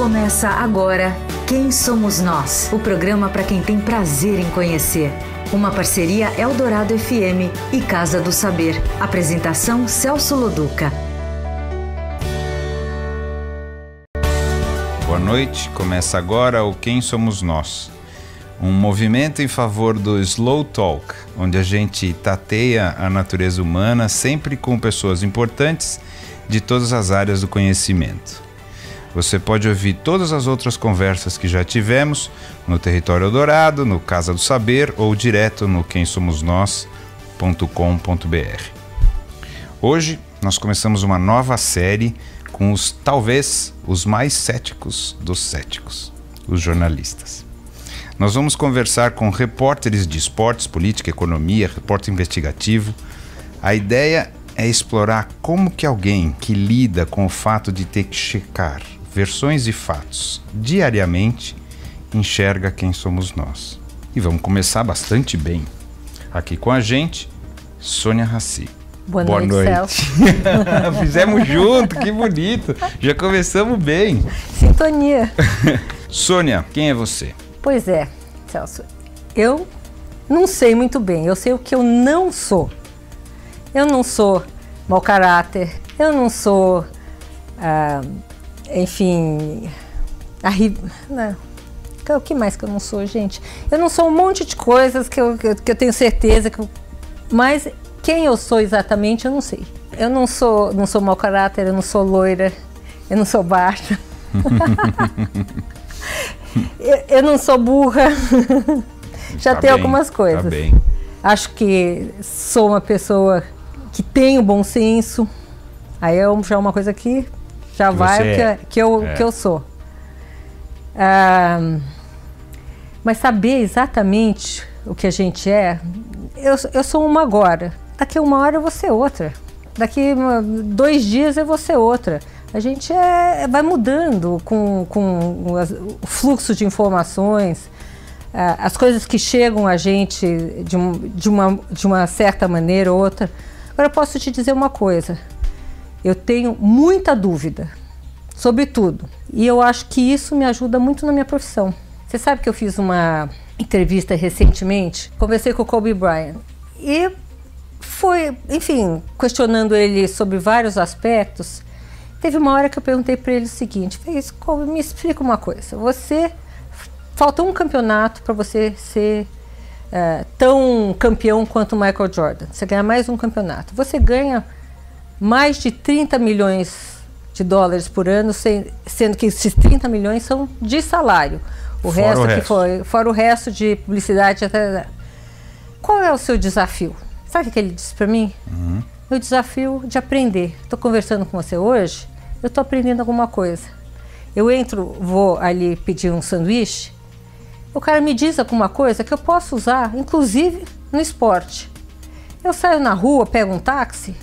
Começa agora Quem Somos Nós, o programa para quem tem prazer em conhecer. Uma parceria Eldorado FM e Casa do Saber. Apresentação Celso Loduca. Boa noite, começa agora o Quem Somos Nós. Um movimento em favor do Slow Talk, onde a gente tateia a natureza humana sempre com pessoas importantes de todas as áreas do conhecimento. Você pode ouvir todas as outras conversas que já tivemos no Território Eldorado, no Casa do Saber ou direto no quemsomosnós.com.br. Hoje nós começamos uma nova série com talvez os mais céticos dos céticos, os jornalistas. Nós vamos conversar com repórteres de esportes, política, economia, repórter investigativo. A ideia é explorar como que alguém que lida com o fato de ter que checar versões e fatos diariamente enxerga quem somos nós. E vamos começar bastante bem. Aqui com a gente, Sônia Rassi. Boa noite, Celso. Fizemos junto, que bonito. Já começamos bem. Sintonia. Sônia, quem é você? Pois é, Celso. Eu não sei muito bem. Eu sei o que eu não sou. Eu não sou mau caráter. Eu não sou, o que mais que eu não sou, gente? Eu não sou um monte de coisas que eu tenho certeza mas quem eu sou exatamente eu não sei. Eu não sou mau caráter, eu não sou loira, eu não sou baixa. eu não sou burra. Já tem algumas coisas. Tá bem. Acho que sou uma pessoa que tem o bom senso. Aí já é uma coisa que já vai que eu sou. Mas saber exatamente o que a gente é, eu sou uma agora. Daqui a uma hora eu vou ser outra. Daqui 2 dias eu vou ser outra. A gente vai mudando com o fluxo de informações, as coisas que chegam a gente de uma certa maneira ou outra. Agora eu posso te dizer uma coisa. Eu tenho muita dúvida sobre tudo. E eu acho que isso me ajuda muito na minha profissão. Você sabe que eu fiz uma entrevista recentemente, conversei com o Kobe Bryant. E foi, questionando ele sobre vários aspectos. Teve uma hora que eu perguntei para ele o seguinte: Kobe, me explica uma coisa. Falta um campeonato para você ser tão campeão quanto o Michael Jordan. Você ganha mais um campeonato. Você ganha mais de 30 milhões de dólares por ano, sendo que esses 30 milhões são de salário. Fora o resto de publicidade. Qual é o seu desafio? Sabe o que ele disse para mim? Meu desafio de aprender. Estou conversando com você hoje, eu estou aprendendo alguma coisa. Eu vou ali pedir um sanduíche, o cara me diz alguma coisa que eu posso usar, inclusive no esporte. Eu saio na rua, pego um táxi,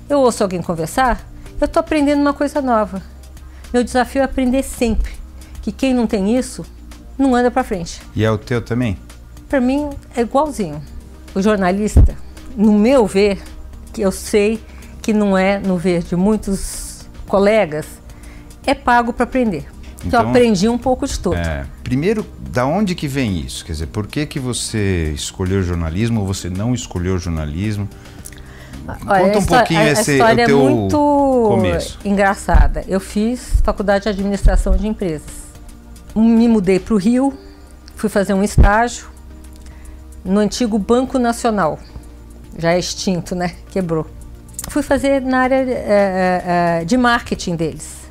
eu ouço alguém conversar, eu estou aprendendo uma coisa nova. Meu desafio é aprender sempre, que quem não tem isso, não anda para frente. E é o teu também? Para mim é igualzinho. O jornalista, no meu ver, que eu sei que não é no ver de muitos colegas, é pago para aprender. Então eu aprendi um pouco de tudo. Primeiro, da onde que vem isso? Quer dizer, por que você escolheu jornalismo ou você não escolheu jornalismo? Conta um pouquinho a história o teu é muito começo. Engraçada. Eu fiz faculdade de administração de empresas. Me mudei para o Rio, fui fazer um estágio no antigo Banco Nacional. Já é extinto, né? Quebrou. Fui fazer na área de marketing deles.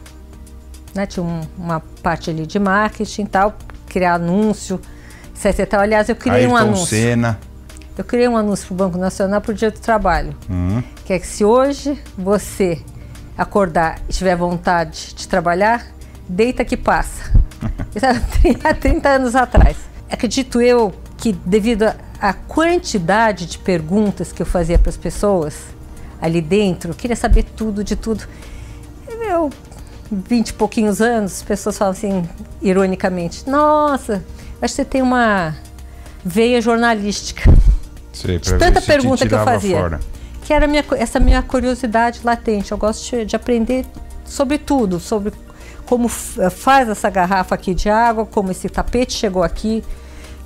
Né? Tinha uma parte ali de marketing e tal, criar anúncio, etc e tal. Aliás, eu criei um anúncio. Senna. Eu criei um anúncio para o Banco Nacional para o Dia do Trabalho. Que é que se hoje você acordar e tiver vontade de trabalhar, deita que passa. Isso há 30 anos atrás. Acredito eu que devido à quantidade de perguntas que eu fazia para as pessoas ali dentro, eu queria saber tudo de tudo. 20 e pouquinhos anos, as pessoas falam assim, ironicamente, nossa, acho que você tem uma veia jornalística. Sei, de tanta pergunta que eu fazia. Fora. Que era essa minha curiosidade latente. Eu gosto de aprender sobre tudo, sobre como faz essa garrafa aqui de água, como esse tapete chegou aqui.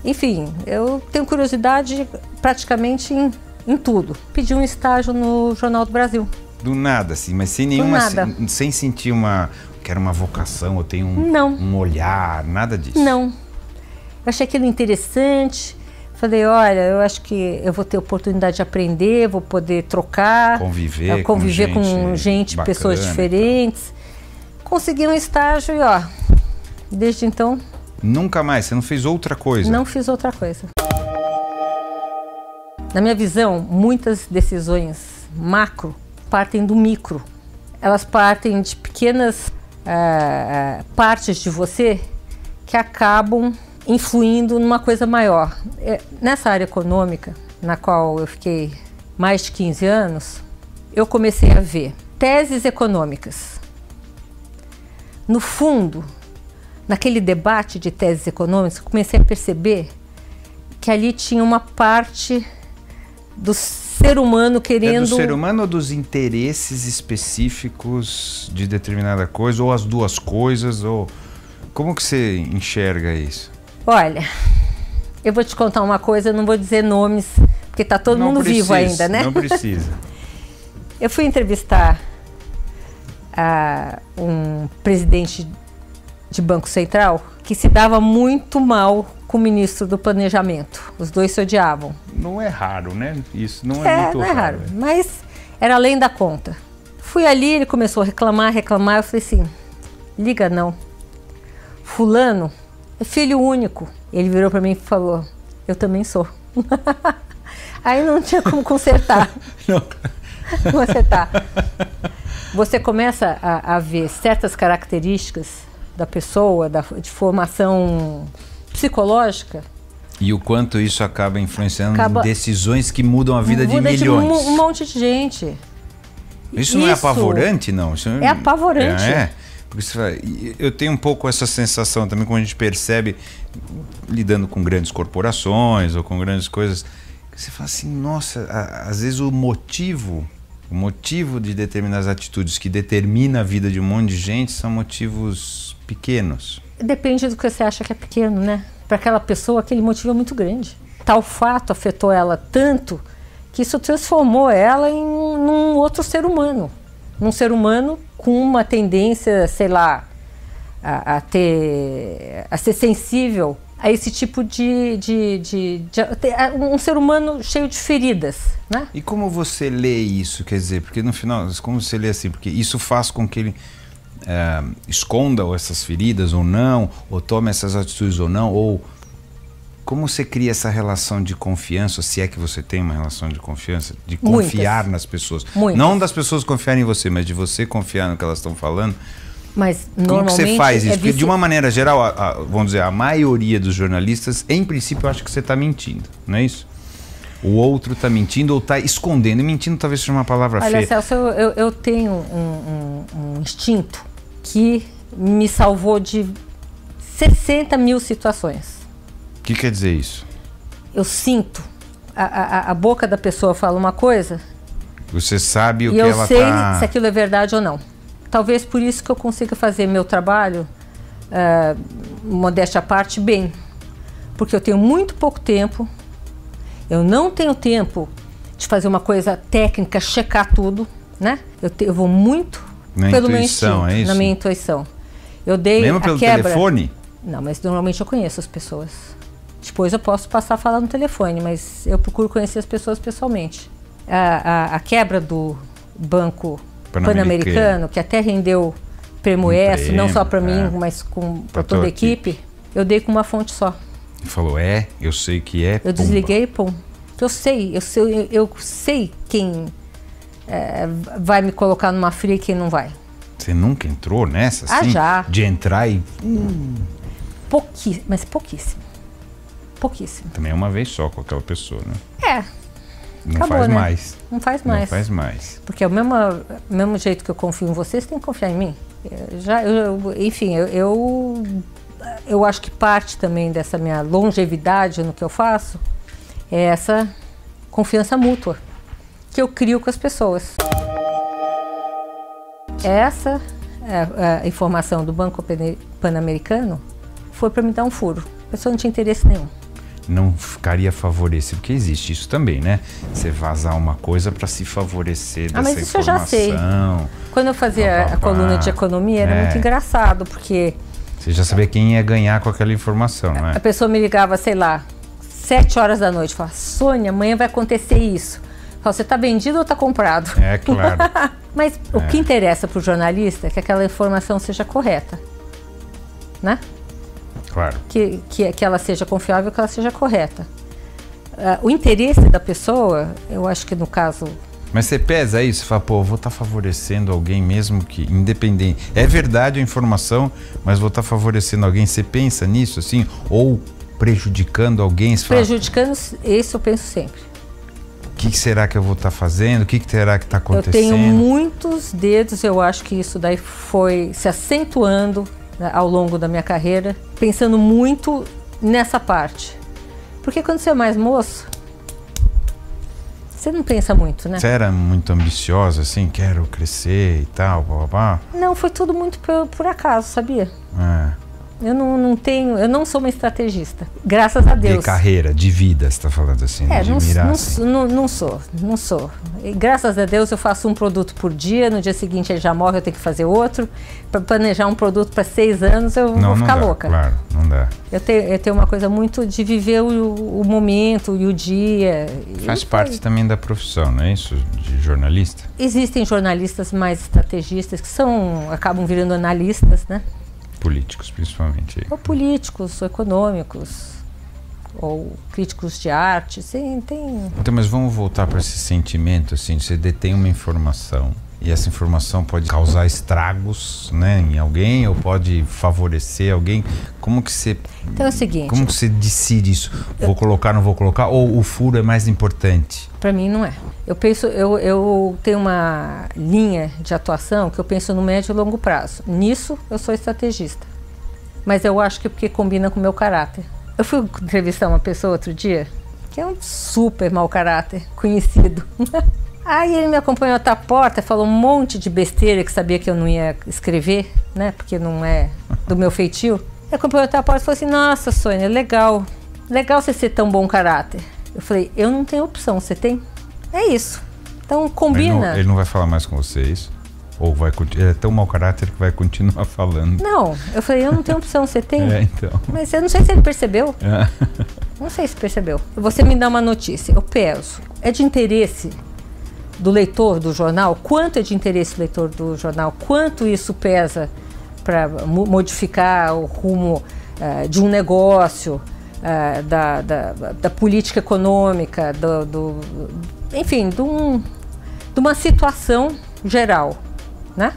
Enfim, eu tenho curiosidade praticamente em tudo. Pedi um estágio no Jornal do Brasil. Do nada, assim, mas sem nenhuma, sem sentir que era uma vocação, ou tem um olhar, nada disso. Não. Eu achei aquilo interessante. Falei, olha, eu acho que eu vou ter oportunidade de aprender, vou poder trocar, conviver com gente, bacana, pessoas diferentes. Consegui um estágio e desde então... Nunca mais? Você não fez outra coisa? Não fiz outra coisa. Na minha visão, muitas decisões macro partem do micro. Elas partem de pequenas partes de você que acabam influindo numa coisa maior. Nessa área econômica, na qual eu fiquei mais de 15 anos, eu comecei a ver teses econômicas. No fundo, naquele debate de teses econômicas, eu comecei a perceber que ali tinha uma parte do ser humano querendo... É do ser humano ou dos interesses específicos de determinada coisa, ou as duas coisas, ou... Como que você enxerga isso? Olha, eu vou te contar uma coisa, eu não vou dizer nomes, porque tá todo mundo vivo ainda, né? Não precisa. Eu fui entrevistar um presidente de Banco Central que se dava muito mal com o ministro do Planejamento. Os dois se odiavam. Não é raro, né? Isso não é muito não é raro. Mas era além da conta. Fui ali, ele começou a reclamar. Eu falei assim, liga não. Fulano é filho único. Ele virou para mim e falou, eu também sou. Aí não tinha como consertar. Não. Consertar. Você começa a ver certas características da pessoa, de formação psicológica. E o quanto isso acaba influenciando em decisões que mudam a vida de milhões. De um monte de gente. Isso não é apavorante, não? Isso é apavorante. Porque eu tenho um pouco essa sensação também, como a gente percebe, lidando com grandes corporações ou com grandes coisas, que você fala assim, nossa, às vezes o motivo de determinadas atitudes que determina a vida de um monte de gente são motivos pequenos. Depende do que você acha que é pequeno, né? Para aquela pessoa, aquele motivo é muito grande. Tal fato afetou ela tanto que isso transformou ela em um outro ser humano. Um ser humano com uma tendência, sei lá, a ser sensível a esse tipo um ser humano cheio de feridas, né? E como você lê isso, quer dizer, porque no final, como você lê assim, porque isso faz com que ele esconda essas feridas ou não, ou tome essas atitudes ou não, ou como você cria essa relação de confiança, se é que você tem uma relação de confiança, de confiar nas pessoas. Muitas. Não das pessoas confiarem em você, mas de você confiar no que elas estão falando. Mas como que você faz isso? Porque de uma maneira geral, vamos dizer, a maioria dos jornalistas, em princípio, eu acho que você está mentindo, não é isso? O outro está mentindo ou está escondendo. E mentindo talvez seja uma palavra feia. Olha, Celso, eu tenho um instinto que me salvou de 60 mil situações. O que quer dizer isso? Eu sinto, a boca da pessoa fala uma coisa. Você sabe o que ela está... E eu sei se aquilo é verdade ou não. Talvez por isso que eu consiga fazer meu trabalho, modéstia à parte, bem. Porque eu tenho muito pouco tempo, eu não tenho tempo de fazer uma coisa técnica, checar tudo, né? Eu vou muito pelo meu instinto, é isso? Na minha intuição. Eu dei mesmo pelo telefone? Não, mas normalmente eu conheço as pessoas. Depois eu posso passar a falar no telefone, mas eu procuro conhecer as pessoas pessoalmente. A quebra do Banco Pan-Americano, que até rendeu prêmio ESSO, não só para mim, mas para toda a equipe, eu dei com uma fonte só. Falou, eu sei que é. Eu desliguei, pum. Eu sei quem vai me colocar numa fria e quem não vai. Você nunca entrou nessa, assim? Já. De entrar e... Mas pouquíssimo. Pouquíssimo. Também é uma vez só com aquela pessoa, né? Não acabou, faz, né? Mais. Não faz mais. Não faz mais. Porque é o mesmo jeito que eu confio em você, você tem que confiar em mim. Enfim, eu acho que parte também dessa minha longevidade no que eu faço é essa confiança mútua que eu crio com as pessoas. Essa a informação do Banco Pan-Americano, foi para me dar um furo. A pessoa não tinha interesse nenhum. Não ficaria favorecido, porque existe isso também, né? Você vazar uma coisa para se favorecer dessa mas isso informação. eu já sei. Quando eu fazia a coluna de economia, era muito engraçado, porque... Você já sabia quem ia ganhar com aquela informação, né? A pessoa me ligava, sei lá, 7 horas da noite, falava, Sônia, amanhã vai acontecer isso. Eu falava, você está vendido ou está comprado? É, claro. Mas o que interessa para o jornalista é que aquela informação seja correta, né? Claro. Que ela seja confiável, que ela seja correta. O interesse da pessoa, eu acho que no caso... Mas você pesa isso, você fala, pô, vou estar favorecendo alguém mesmo que, independente... É verdade a informação, mas vou estar favorecendo alguém. Você pensa nisso, assim? Ou prejudicando alguém? Você prejudicando, fala, isso eu penso sempre. O que será que eu vou estar fazendo? O que será que está acontecendo? Eu tenho muitos dedos, eu acho que isso daí foi se acentuando ao longo da minha carreira, pensando muito nessa parte. Porque quando você é mais moço, você não pensa muito, né? Você era muito ambiciosa, assim, quero crescer e tal, blá. Não, foi tudo muito por acaso, sabia? Eu não sou uma estrategista, graças a Deus. De carreira, de vida, você está falando assim, de mirar assim. Não sou. E, graças a Deus eu faço um produto por dia, no dia seguinte ele já morre, eu tenho que fazer outro. Para planejar um produto para 6 anos, eu vou ficar louca. Claro, não dá. Eu tenho uma coisa muito de viver o momento e o dia. Faz parte também da profissão, não é isso? De jornalista? Existem jornalistas mais estrategistas que acabam virando analistas, né? Políticos, principalmente. Ou políticos, ou econômicos, ou críticos de arte, sim, tem... Então, mas vamos voltar para esse sentimento, assim, você detém uma informação e essa informação pode causar estragos, né, em alguém ou pode favorecer alguém. Como que você... Então é o seguinte... Como que você decide isso? Vou colocar, não vou colocar? Ou o furo é mais importante? Para mim não é. Eu tenho uma linha de atuação que eu penso no médio e longo prazo. Nisso eu sou estrategista. Mas eu acho que porque combina com o meu caráter. Eu fui entrevistar uma pessoa outro dia que é um super mau caráter, conhecido. Aí ele me acompanhou até a porta, falou um monte de besteira que sabia que eu não ia escrever, né? Porque não é do meu feitio. Ele acompanhou até a porta e falou assim, nossa, Sônia, legal você ser tão bom caráter. Eu falei, eu não tenho opção, você tem? É isso. Então combina. Ele não vai falar mais com você, é isso? Ou ele é tão mau caráter que vai continuar falando? Não, eu falei, eu não tenho opção, você tem? Então. Mas eu não sei se ele percebeu. Não sei se percebeu. Você me dá uma notícia, eu peso. É de interesse do leitor do jornal? Quanto é de interesse do leitor do jornal? Quanto isso pesa para modificar o rumo de um negócio, da política econômica, enfim, de uma situação geral, né?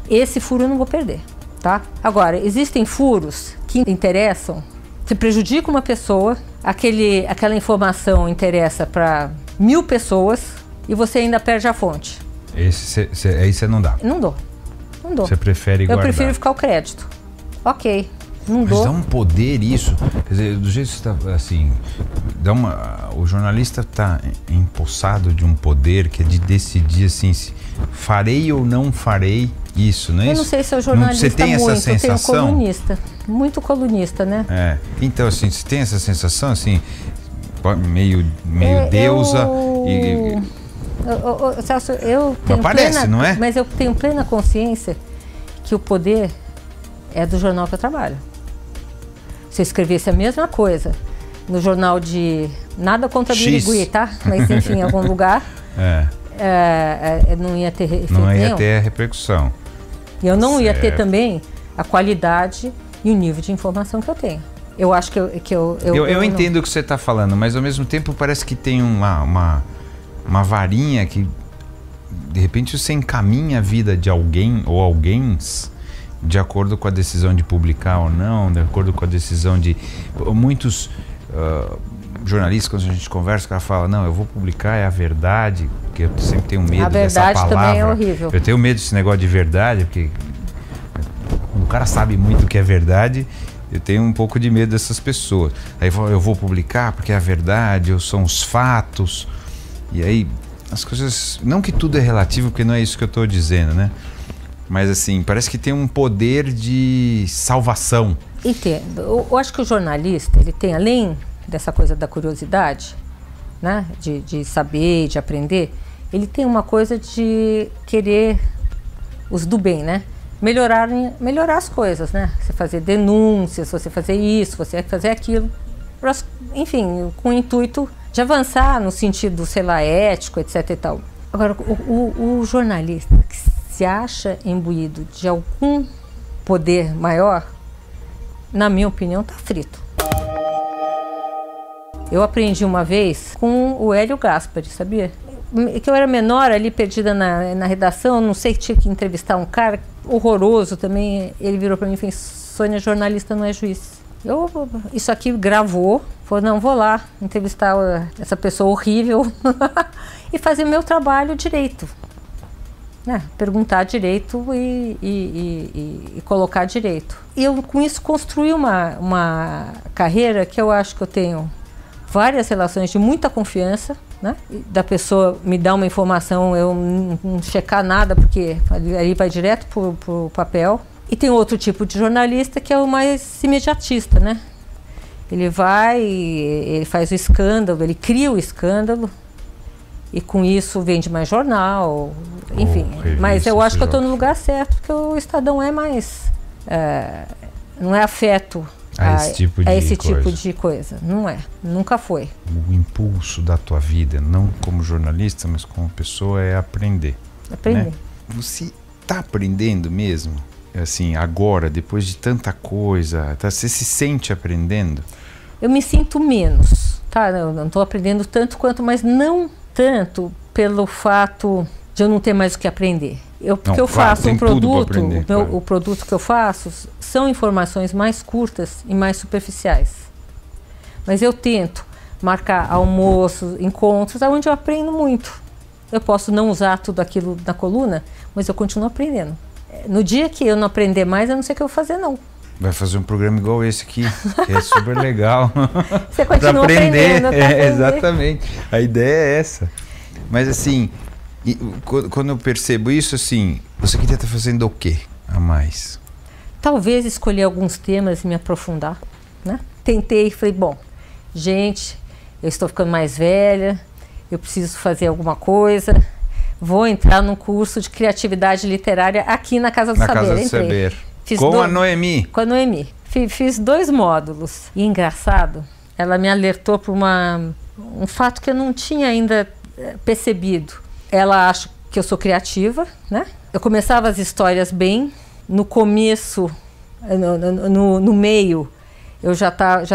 Esse furo eu não vou perder, tá? Agora, existem furos que interessam, que prejudicam uma pessoa, aquela informação interessa para 1000 pessoas e você ainda perde a fonte. Aí você não dá? Não dou. Você prefere guardar? Eu prefiro ficar o crédito. Ok. Não Mas dou. dá um poder isso, quer dizer, do jeito que você está, assim, o jornalista está empossado de um poder que é de decidir, assim, se farei ou não farei isso, não é isso? Eu não sei se eu jornalista você tem muito, essa sensação? Eu tenho colunista, muito colunista, né? Então, assim, você tem essa sensação, assim, meio deusa Celso, eu tenho parece, não é? Mas eu tenho plena consciência que o poder é do jornal que eu trabalho. Se eu escrevesse a mesma coisa no jornal de... Nada contra Birigui, tá? Mas enfim, em algum lugar, não ia ter efeito não ia nenhum. ter a repercussão. E eu não ia ter também a qualidade e o nível de informação que eu tenho. Eu acho que eu entendo o que você está falando, mas ao mesmo tempo parece que tem uma varinha que de repente você encaminha a vida de alguém ou alguém de acordo com a decisão de publicar ou não, de acordo com a decisão de... Muitos jornalistas, quando a gente conversa, o cara fala, não, eu vou publicar, é a verdade, porque eu sempre tenho medo dessa palavra. A verdade também é horrível. Eu tenho medo desse negócio de verdade, porque o cara sabe muito o que é verdade, eu tenho um pouco de medo dessas pessoas. Aí eu vou publicar porque é a verdade, são os fatos, e aí as coisas... Não que tudo é relativo, porque não é isso que eu estou dizendo, né? Mas assim, parece que tem um poder de salvação. Entendo. Eu acho que o jornalista, ele tem, além dessa coisa da curiosidade, né, de saber, de aprender, ele tem uma coisa de querer os do bem, né? Melhorar as coisas, né? Você fazer denúncias, você fazer isso, você fazer aquilo, enfim, com o intuito de avançar no sentido, sei lá, ético, etc e tal. Agora, o jornalista que se acha imbuído de algum poder maior, na minha opinião, tá frito. Eu aprendi uma vez com o Hélio Gaspari, sabia? Que eu era menor ali, perdida na redação, não sei, tinha que entrevistar um cara horroroso também. Ele virou para mim e falou: Sônia, jornalista não é juiz. Isso aqui gravou, falou: não, vou lá entrevistar essa pessoa horrível e fazer meu trabalho direito. Né? Perguntar direito e colocar direito. E eu, com isso, construí uma carreira que eu acho que eu tenho várias relações de muita confiança, né? Da pessoa me dar uma informação, eu não checar nada, porque ali vai direto pro papel. E tem outro tipo de jornalista que é o mais imediatista, né? Ele faz o escândalo, ele cria o escândalo e com isso vende mais jornal, enfim. Mas eu acho que eu estou no lugar certo, porque o Estadão é mais... não é afeto a esse tipo de coisa. Não é, nunca foi. O impulso da tua vida, não como jornalista, mas como pessoa, é aprender. Aprender. Né? Você está aprendendo mesmo? Assim, agora, depois de tanta coisa, você se sente aprendendo? Eu me sinto menos, tá? Eu não estou aprendendo tanto quanto, mas não tanto pelo fato de eu não ter mais o que aprender. Porque eu faço um produto, o produto que eu faço são informações mais curtas e mais superficiais. Mas eu tento marcar almoços, encontros, onde eu aprendo muito. Eu posso não usar tudo aquilo na coluna, mas eu continuo aprendendo. No dia que eu não aprender mais, eu não sei o que eu vou fazer, não. Vai fazer um programa igual esse aqui, que é super legal. Você continua aprendendo. Exatamente. A ideia é essa. Mas assim, quando eu percebo isso, assim, você queria estar fazendo o quê a mais? Talvez escolher alguns temas e me aprofundar, né? Tentei e falei, bom, gente, eu estou ficando mais velha, eu preciso fazer alguma coisa, vou entrar num curso de criatividade literária aqui na Casa do Saber. Na Casa do Saber. Com a Noemi. Com a Noemi. Fiz 2 módulos. E engraçado, ela me alertou para um fato que eu não tinha ainda percebido. Ela acha que eu sou criativa, né? Eu começava as histórias bem. No começo, no meio, eu já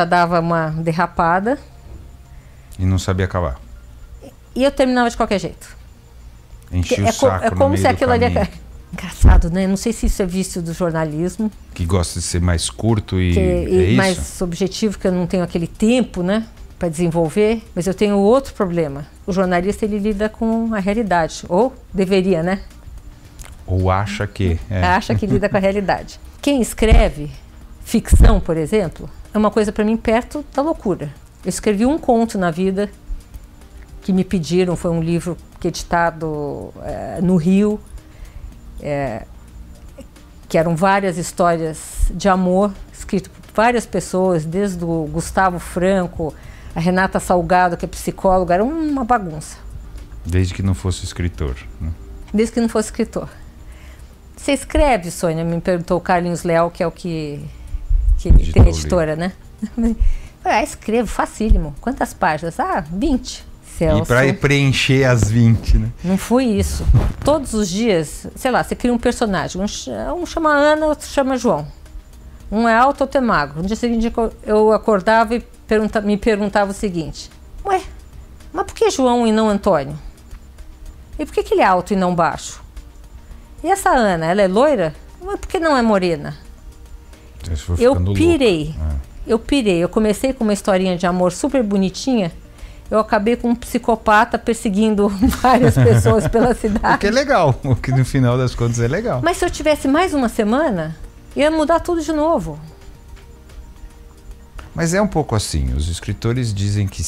dava uma derrapada. E não sabia acabar. E eu terminava de qualquer jeito. Enchia o saco. É como se aquilo ali... Engraçado, né? Não sei se isso é vício do jornalismo. Que gosta de ser mais curto e mais objetivo, que eu não tenho aquele tempo, né, para desenvolver. Mas eu tenho outro problema. O jornalista, ele lida com a realidade. Ou deveria, né? Ou acha que. Acha que lida com a realidade. Quem escreve ficção, por exemplo, é uma coisa para mim perto da loucura. Eu escrevi um conto na vida que me pediram, foi um livro que editado no Rio, que eram várias histórias de amor, escrito por várias pessoas, desde o Gustavo Franco, a Renata Salgado, que é psicóloga, era uma bagunça. Desde que não fosse escritor. Né? Desde que não fosse escritor. Você escreve, Sônia? Me perguntou o Carlinhos Leal, que é o que tem a editora, né? Escrevo, facílimo. Quantas páginas? 20. Celso. E para preencher as 20, né? Não foi isso. Todos os dias, sei lá, você cria um personagem. Um chama Ana, outro chama João. Um é alto, outro é magro. No dia seguinte eu acordava e me perguntava o seguinte: ué, mas por que João e não Antônio? E por que ele é alto e não baixo? E essa Ana, ela é loira? Mas por que não é morena? Eu pirei. Eu comecei com uma historinha de amor super bonitinha. Eu acabei com um psicopata perseguindo várias pessoas pela cidade. O que é legal, o que no final das contas é legal. Mas se eu tivesse mais uma semana, ia mudar tudo de novo. Mas é um pouco assim, os escritores dizem que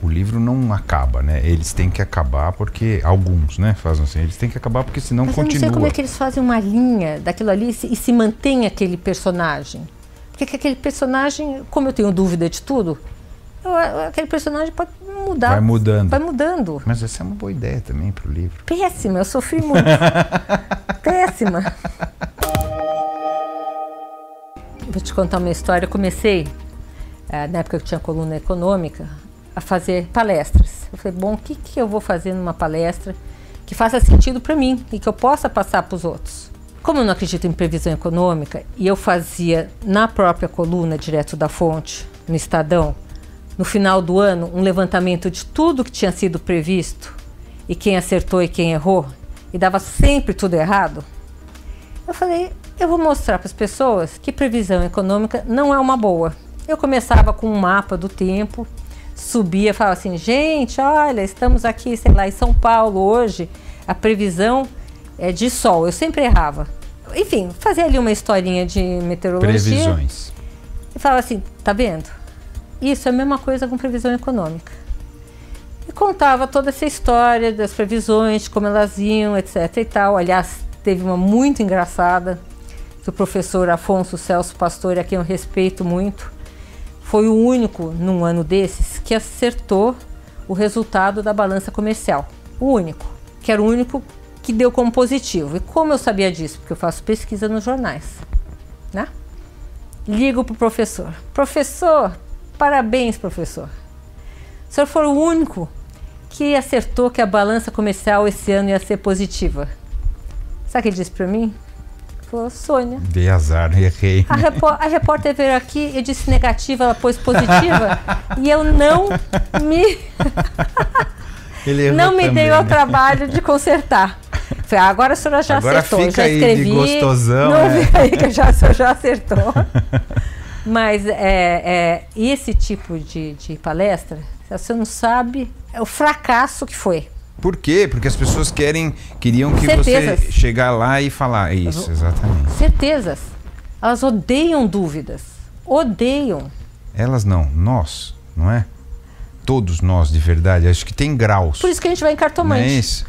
o livro não acaba, né? Eles têm que acabar porque... Alguns, né? Fazem assim. Eles têm que acabar porque senão Mas continua. eu não sei como é que eles fazem uma linha daquilo ali e se mantém aquele personagem. Porque aquele personagem, como eu tenho dúvida de tudo, aquele personagem pode mudar. Vai mudando. Vai mudando. Mas essa é uma boa ideia também pro livro. Péssima, eu sofri muito. Péssima. Vou te contar uma história. Eu comecei, na época que eu tinha coluna econômica, a fazer palestras. Eu falei, bom, o que eu vou fazer numa palestra que faça sentido para mim e que eu possa passar para os outros? Como eu não acredito em previsão econômica, e eu fazia na própria coluna, direto da fonte, no Estadão, no final do ano, um levantamento de tudo que tinha sido previsto, e quem acertou e quem errou, e dava sempre tudo errado, eu falei, eu vou mostrar para as pessoas que previsão econômica não é uma boa. Eu começava com um mapa do tempo, subia, falava assim, gente, olha, estamos aqui, sei lá, em São Paulo hoje, a previsão é de sol. Eu sempre errava. Enfim, fazia ali uma historinha de meteorologia. Previsões. E falava assim, tá vendo? Isso é a mesma coisa com previsão econômica. E contava toda essa história das previsões, de como elas iam, etc e tal. Aliás, teve uma muito engraçada, que o professor Afonso Celso Pastor, a quem eu respeito muito, foi o único, num ano desses, que acertou o resultado da balança comercial. O único. Que era o único que deu como positivo. E como eu sabia disso? Porque eu faço pesquisa nos jornais, né? Ligo pro professor. Professor, parabéns, professor. O senhor foi o único que acertou que a balança comercial esse ano ia ser positiva. Sabe o que ele disse para mim? Ele falou, Sônia... Dei azar, errei. A repórter veio aqui, eu disse negativa, ela pôs positiva, e eu não me... não me dei ao trabalho de consertar. Falei, agora a senhora já acertou, fica já escrevi. Aí de gostosão, não fica aí que a senhora já acertou. Mas esse tipo de palestra, você não sabe o fracasso que foi. Por quê? Porque as pessoas queriam que Certezas. você chegar lá e falar isso, exatamente. Certezas. Elas odeiam dúvidas. Odeiam. Elas não, nós, não é? Todos nós, de verdade. Acho que tem graus. Por isso que a gente vai em cartomante. Não é isso?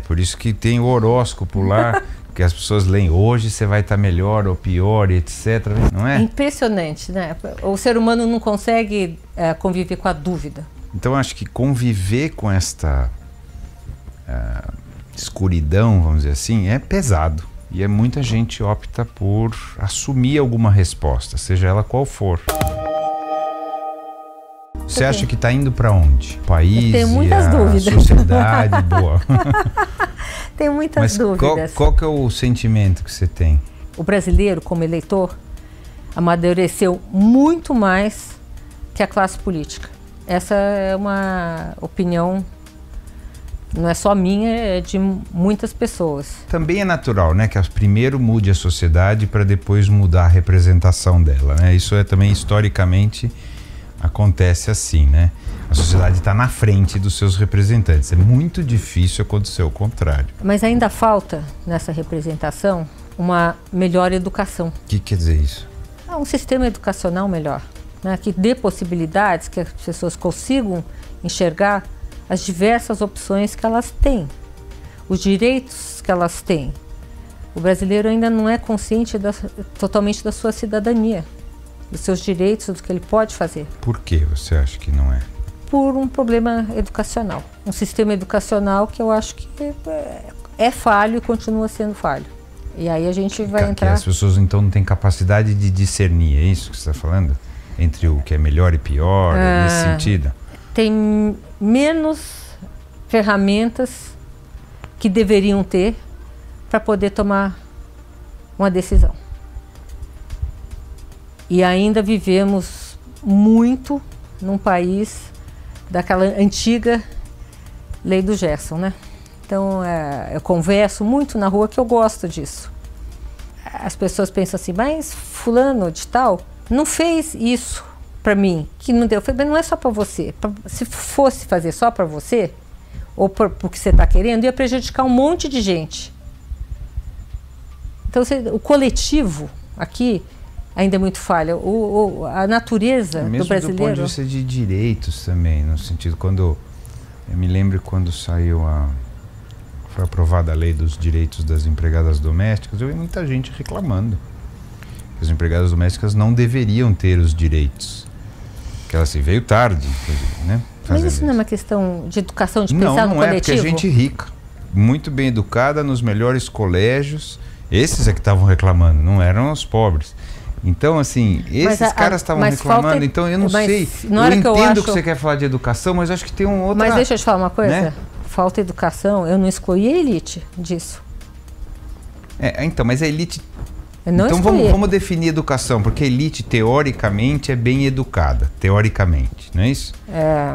Por isso que tem o horóscopo lá, que as pessoas leem, hoje você vai estar melhor ou pior, etc. Não é? É impressionante, né? O ser humano não consegue conviver com a dúvida. Então acho que conviver com esta escuridão, vamos dizer assim, é pesado. E muita gente opta por assumir alguma resposta, seja ela qual for. Você acha que está indo para onde? O país, tenho muitas dúvidas. Sociedade, boa. Tenho muitas dúvidas. Qual que é o sentimento que você tem? O brasileiro, como eleitor, amadureceu muito mais que a classe política. Essa é uma opinião, não é só minha, é de muitas pessoas. Também é natural, né, que primeiro mude a sociedade para depois mudar a representação dela, né? Isso também historicamente acontece assim, né? A sociedade está na frente dos seus representantes. É muito difícil acontecer o contrário. Mas ainda falta, nessa representação, uma melhor educação. O que quer dizer isso? Um sistema educacional melhor, né? Que dê possibilidades, que as pessoas consigam enxergar as diversas opções que elas têm, os direitos que elas têm. O brasileiro ainda não é consciente totalmente da sua cidadania, dos seus direitos, do que ele pode fazer. Por que você acha que não é? Por um problema educacional. Um sistema educacional que eu acho que é falho e continua sendo falho. E aí a gente vai entrar... As pessoas então não têm capacidade de discernir, é isso que você está falando? Entre o que é melhor e pior, nesse sentido? Tem menos ferramentas que deveriam ter para poder tomar uma decisão. E ainda vivemos muito num país daquela antiga lei do Gerson, né? Então, eu converso muito na rua que eu gosto disso. As pessoas pensam assim, mas fulano de tal não fez isso para mim, que não deu. Eu falei, mas não é só para você. Se fosse fazer só para você, ou porque você está querendo, ia prejudicar um monte de gente. Então, o coletivo aqui ainda é muito falha. A natureza do brasileiro... Mesmo do ponto de vista de direitos também, no sentido, quando... Eu me lembro quando foi aprovada a lei dos direitos das empregadas domésticas, eu vi muita gente reclamando que as empregadas domésticas não deveriam ter os direitos. Que ela veio tarde, né? Mas isso não é uma questão de educação, de pensar no coletivo? Não é, porque a gente rica, muito bem educada, nos melhores colégios, esses é que estavam reclamando, não eram os pobres. Então, assim, esses caras estavam reclamando, então eu não sei. Eu entendo que você quer falar de educação, mas acho que tem um outro... Mas deixa eu te falar uma coisa, né? Falta educação, eu não excluí a elite disso. Então, mas a elite... Então vamos definir educação, porque a elite, teoricamente, é bem educada, teoricamente, não é isso?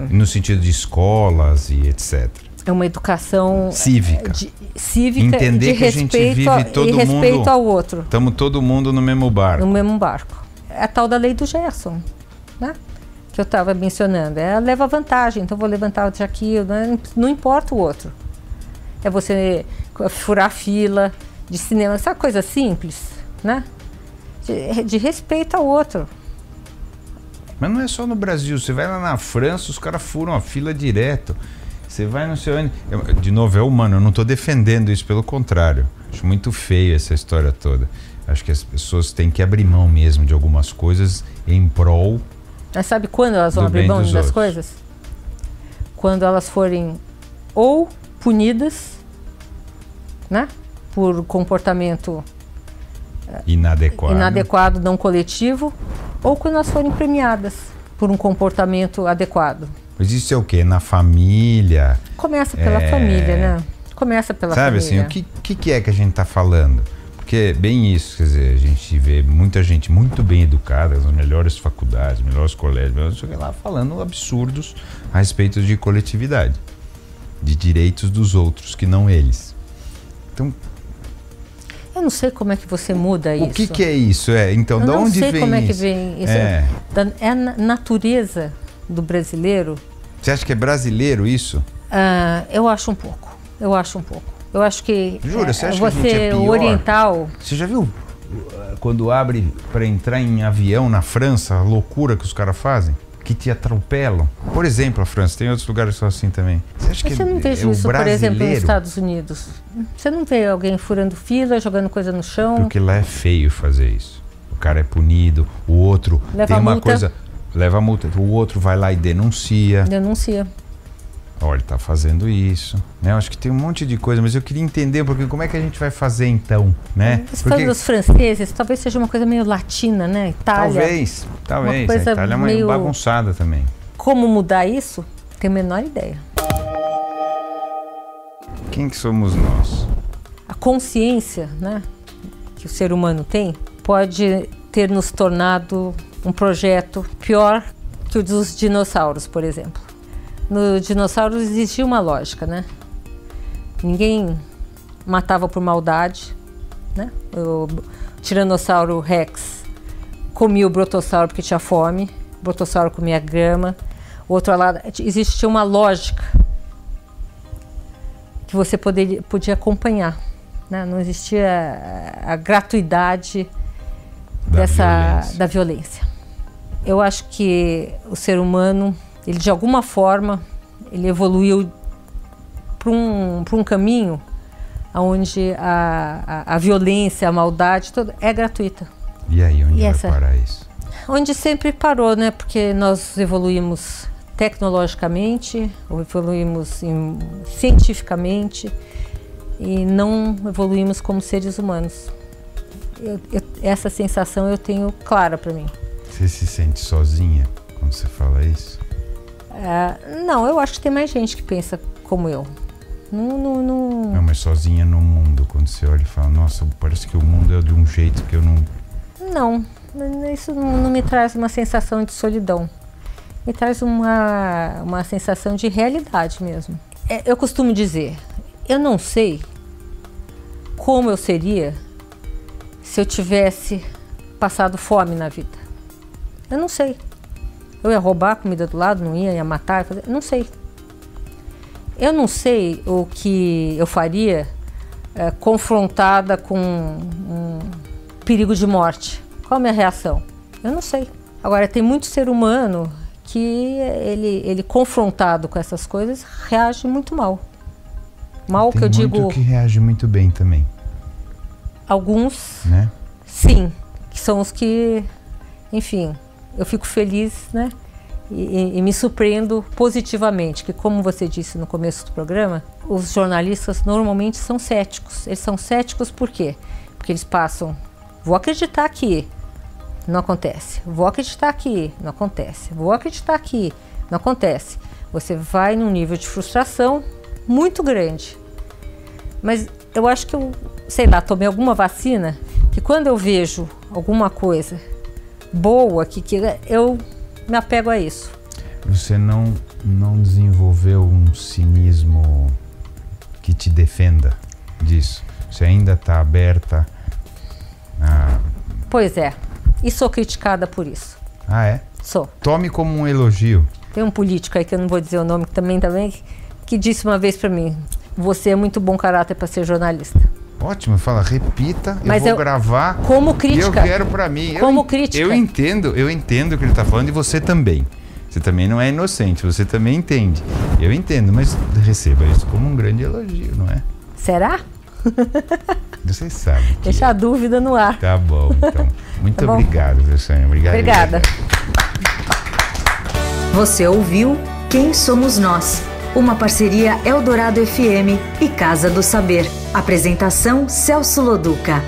No sentido de escolas e etc. É uma educação cívica. de Entender que respeito, a gente vive todo mundo, respeito ao outro. Estamos todo mundo no mesmo barco. No mesmo barco. É a tal da lei do Gerson, né? Que eu estava mencionando. Ela leva vantagem, então vou levantar aqui, né? Não importa o outro. É você furar fila de cinema, essa coisa simples, né? De respeito ao outro. Mas não é só no Brasil, você vai lá na França, os caras furam a fila direto. Você vai no seu... De novo, é humano, eu não estou defendendo isso, pelo contrário. Acho muito feio essa história toda. Acho que as pessoas têm que abrir mão mesmo de algumas coisas em prol... Mas sabe quando elas vão abrir mão das coisas? Quando elas forem ou punidas, né? Por comportamento inadequado, não coletivo, ou quando elas forem premiadas por um comportamento adequado. Mas isso é o quê? Na família? Começa pela família, né? Começa pela família. Sabe assim, o que é que a gente está falando? Porque é bem isso, quer dizer, a gente vê muita gente muito bem educada, nas melhores faculdades, melhores colégios, lá falando absurdos a respeito de coletividade, de direitos dos outros, que não eles. Então... Eu não sei como é que você muda isso. O que é isso? Então, de onde vem isso? Eu não sei como é que vem isso. É a natureza do brasileiro. Você acha que é brasileiro isso? Eu acho um pouco. Eu acho que Jura, você acha que a gente é pior? Oriental... Você já viu quando abre para entrar em avião na França, a loucura que os caras fazem? Que te atropelam. Por exemplo, a França, tem outros lugares que são assim também. Você acha que você não vê isso, por exemplo, nos Estados Unidos? Você não vê alguém furando fila, jogando coisa no chão? Porque lá é feio fazer isso. O cara é punido, o outro leva tem uma multa. Coisa... Leva multa, o outro vai lá e denuncia. Olha, ele tá fazendo isso, né? Eu acho que tem um monte de coisa, mas eu queria entender, porque como é que a gente vai fazer então, né? Você fala dos franceses, talvez seja uma coisa meio latina, né? Itália. Talvez. A Itália é meio bagunçada também. Como mudar isso? Tenho a menor ideia. Quem que somos nós? A consciência, né, que o ser humano tem, pode ter nos tornado um projeto pior que o dos dinossauros, por exemplo. No dinossauros existia uma lógica, né? Ninguém matava por maldade, né? O Tiranossauro Rex comia o Brotossauro porque tinha fome, o Brotossauro comia grama, o outro lado existia uma lógica que você podia acompanhar, né? Não existia a gratuidade da violência. Eu acho que o ser humano, ele de alguma forma, ele evoluiu para um caminho onde a violência, a maldade, toda é gratuita. E aí, onde vai parar isso? Onde sempre parou, né? Porque nós evoluímos tecnologicamente, evoluímos cientificamente e não evoluímos como seres humanos. Essa sensação eu tenho clara para mim. Você se sente sozinha quando você fala isso? Não, eu acho que tem mais gente que pensa como eu. Não, mas sozinha no mundo, quando você olha e fala, nossa, parece que o mundo é de um jeito que eu não... Não, isso não me traz uma sensação de solidão. Me traz uma sensação de realidade mesmo. Eu costumo dizer, eu não sei como eu seria se eu tivesse passado fome na vida. Eu não sei. Eu ia roubar a comida do lado, não ia matar, não sei. Eu não sei o que eu faria confrontada com um perigo de morte, Qual a minha reação? Eu não sei. Agora, tem muito ser humano que ele confrontado com essas coisas, reage muito mal. Mal tem que eu digo... Tem muito que reage muito bem também. Alguns, né? Sim, que são os que, enfim, eu fico feliz, né? E me surpreendo positivamente, que como você disse no começo do programa, os jornalistas normalmente são céticos. Eles são céticos por quê? Porque eles passam, vou acreditar aqui, não acontece. Vou acreditar aqui, não acontece. Vou acreditar aqui, não acontece. Você vai num nível de frustração muito grande. Mas eu acho que eu, sei lá, tomei alguma vacina que quando eu vejo alguma coisa boa, que eu me apego a isso. Você não desenvolveu um cinismo que te defenda disso? Você ainda está aberta a... Pois é. E sou criticada por isso. Ah, é? Sou. Tome como um elogio. Tem um político aí, que eu não vou dizer o nome, também, que disse uma vez para mim, você é muito bom caráter para ser jornalista. Ótimo, fala, repita, mas eu vou gravar. Como crítica. E eu quero para mim. Como crítica. Eu entendo o que ele está falando e você também. Você também não é inocente, você também entende. Eu entendo, mas receba isso como um grande elogio, não é? Será? Você sabe. Deixa a dúvida no ar. Tá bom, então. Muito tá obrigado, viu, Sônia? Obrigada. Você ouviu Quem Somos Nós? Uma parceria Eldorado FM e Casa do Saber. Apresentação Celso Loduca.